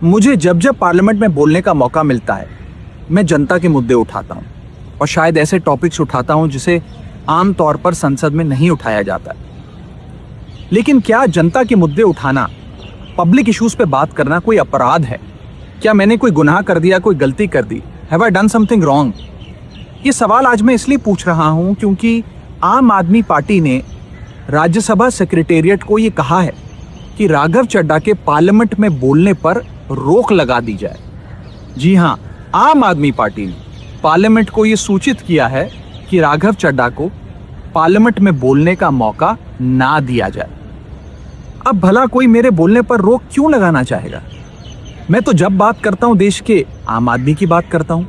मुझे जब जब पार्लियामेंट में बोलने का मौका मिलता है मैं जनता के मुद्दे उठाता हूं और शायद ऐसे टॉपिक्स उठाता हूं जिसे आम तौर पर संसद में नहीं उठाया जाता। लेकिन क्या जनता के मुद्दे उठाना, पब्लिक इश्यूज पे बात करना कोई अपराध है? क्या मैंने कोई गुनाह कर दिया, कोई गलती कर दी? Have I done something wrong? ये सवाल आज मैं इसलिए पूछ रहा हूं क्योंकि आम आदमी पार्टी ने राज्यसभा सेक्रेटेरिएट को ये कहा है कि राघव चड्ढा के पार्लियामेंट में बोलने पर रोक लगा दी जाए। जी हां, आम आदमी पार्टी ने पार्लियामेंट को यह सूचित किया है कि राघव चड्ढा को पार्लियामेंट में बोलने का मौका ना दिया जाए। अब भला कोई मेरे बोलने पर रोक क्यों लगाना चाहेगा? मैं तो जब बात करता हूं देश के आम आदमी की बात करता हूं।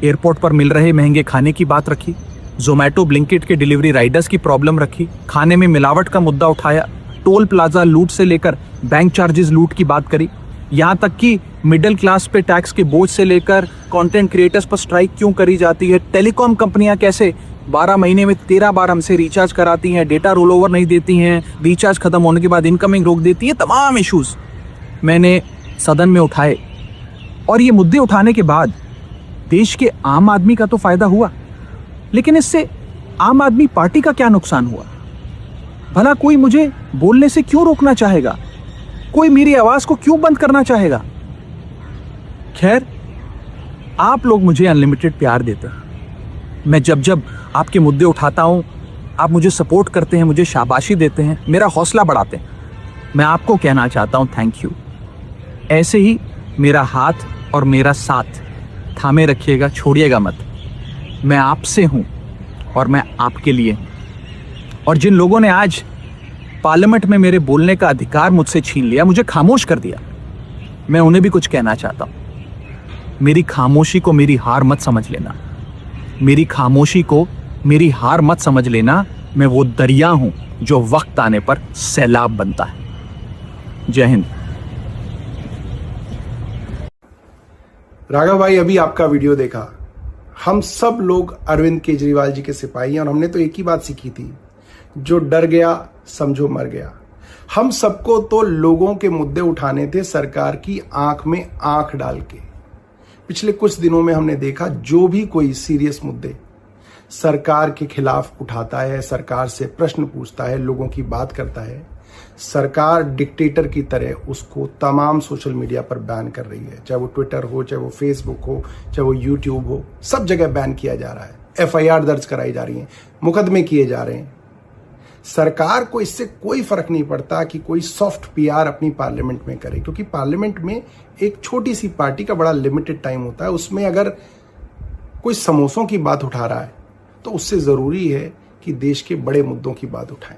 एयरपोर्ट पर मिल रहे महंगे खाने की बात रखी, जोमैटो ब्लिंकिट के डिलीवरी राइडर्स की प्रॉब्लम रखी, खाने में मिलावट का मुद्दा उठाया, टोल प्लाजा लूट से लेकर बैंक चार्जेस लूट की बात करी, यहां तक कि मिडिल क्लास पे टैक्स के बोझ से लेकर कंटेंट क्रिएटर्स पर स्ट्राइक क्यों करी जाती है, टेलीकॉम कंपनियां कैसे 12 महीने में 13 बार हमसे रिचार्ज कराती हैं, डेटा रोल ओवर नहीं देती हैं, रिचार्ज खत्म होने के बाद इनकमिंग रोक देती है, तमाम इश्यूज मैंने सदन में उठाए। और ये मुद्दे उठाने के बाद देश के आम आदमी का तो फायदा हुआ, लेकिन इससे आम आदमी पार्टी का क्या नुकसान हुआ? भला कोई मुझे बोलने से क्यों रोकना चाहेगा? कोई मेरी आवाज को क्यों बंद करना चाहेगा? खैर, आप लोग मुझे अनलिमिटेड प्यार देते हैं। मैं जब जब आपके मुद्दे उठाता हूं, आप मुझे सपोर्ट करते हैं, मुझे शाबाशी देते हैं, मेरा हौसला बढ़ाते हैं। मैं आपको कहना चाहता हूं थैंक यू। ऐसे ही मेरा हाथ और मेरा साथ थामे रखिएगा, छोड़िएगा मत। मैं आपसे हूं और मैं आपके लिए हूं। और जिन लोगों ने आज पार्लियामेंट में मेरे बोलने का अधिकार मुझसे छीन लिया, मुझे खामोश कर दिया, मैं उन्हें भी कुछ कहना चाहता हूं। मेरी खामोशी को मेरी हार मत समझ लेना। मेरी खामोशी को मेरी हार मत समझ लेना। मैं वो दरिया हूं जो वक्त आने पर सैलाब बनता है। जय हिंद। राघव भाई, अभी आपका वीडियो देखा। हम सब लोग अरविंद केजरीवाल जी के सिपाही हैं और हमने तो एक ही बात सीखी थी, जो डर गया समझो मर गया। हम सबको तो लोगों के मुद्दे उठाने थे सरकार की आंख में आंख डाल के। पिछले कुछ दिनों में हमने देखा जो भी कोई सीरियस मुद्दे सरकार के खिलाफ उठाता है, सरकार से प्रश्न पूछता है, लोगों की बात करता है, सरकार डिक्टेटर की तरह उसको तमाम सोशल मीडिया पर बैन कर रही है। चाहे वो ट्विटर हो, चाहे वो फेसबुक हो, चाहे वो यूट्यूब हो, सब जगह बैन किया जा रहा है। FIR दर्ज कराई जा रही है, मुकदमे किए जा रहे हैं। सरकार को इससे कोई फर्क नहीं पड़ता कि कोई सॉफ्ट PR अपनी पार्लियामेंट में करे, क्योंकि पार्लियामेंट में एक छोटी सी पार्टी का बड़ा लिमिटेड टाइम होता है। उसमें अगर कोई समोसों की बात उठा रहा है तो उससे जरूरी है कि देश के बड़े मुद्दों की बात उठाएं।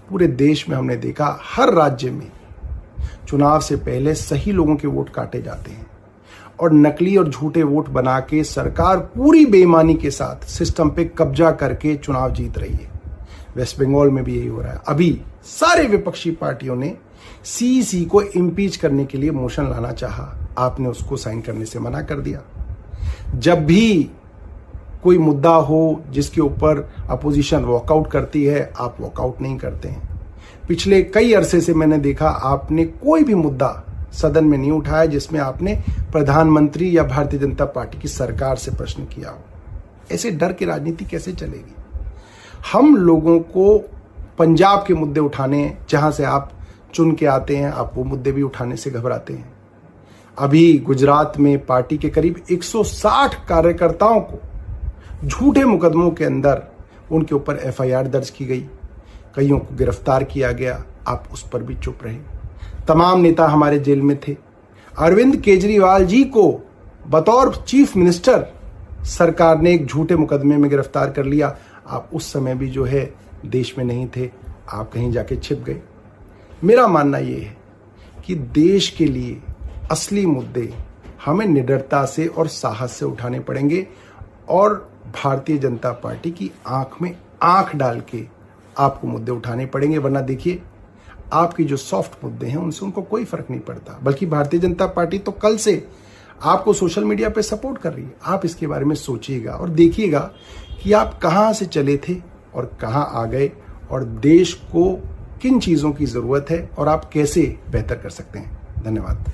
पूरे देश में हमने देखा, हर राज्य में चुनाव से पहले सही लोगों के वोट काटे जाते हैं और नकली और झूठे वोट बना के सरकार पूरी बेईमानी के साथ सिस्टम पे कब्जा करके चुनाव जीत रही है। वेस्ट बंगाल में भी यही हो रहा है। अभी सारे विपक्षी पार्टियों ने CEC को इम्पीच करने के लिए मोशन लाना चाहा, आपने उसको साइन करने से मना कर दिया। जब भी कोई मुद्दा हो जिसके ऊपर अपोजिशन वॉकआउट करती है, आप वॉकआउट नहीं करते हैं। पिछले कई अरसे से मैंने देखा, आपने कोई भी मुद्दा सदन में नहीं उठाया जिसमें आपने प्रधानमंत्री या भारतीय जनता पार्टी की सरकार से प्रश्न किया हो। ऐसे डर की राजनीति कैसे चलेगी? हम लोगों को पंजाब के मुद्दे उठाने, जहां से आप चुन के आते हैं, आप वो मुद्दे भी उठाने से घबराते हैं। अभी गुजरात में पार्टी के करीब 160 कार्यकर्ताओं को झूठे मुकदमों के अंदर उनके ऊपर FIR दर्ज की गई, कईयों को गिरफ्तार किया गया, आप उस पर भी चुप रहे। तमाम नेता हमारे जेल में थे। अरविंद केजरीवाल जी को बतौर चीफ मिनिस्टर सरकार ने एक झूठे मुकदमे में गिरफ्तार कर लिया। आप उस समय भी जो है देश में नहीं थे, आप कहीं जाके छिप गए। मेरा मानना यह है कि देश के लिए असली मुद्दे हमें निडरता से और साहस से उठाने पड़ेंगे और भारतीय जनता पार्टी की आंख में आंख डाल के आपको मुद्दे उठाने पड़ेंगे। वरना देखिए, आपकी जो सॉफ्ट मुद्दे हैं उनसे उनको कोई फर्क नहीं पड़ता। बल्कि भारतीय जनता पार्टी तो कल से आपको सोशल मीडिया पे सपोर्ट कर रही है। आप इसके बारे में सोचिएगा और देखिएगा कि आप कहां से चले थे और कहां आ गए और देश को किन चीजों की जरूरत है और आप कैसे बेहतर कर सकते हैं। धन्यवाद।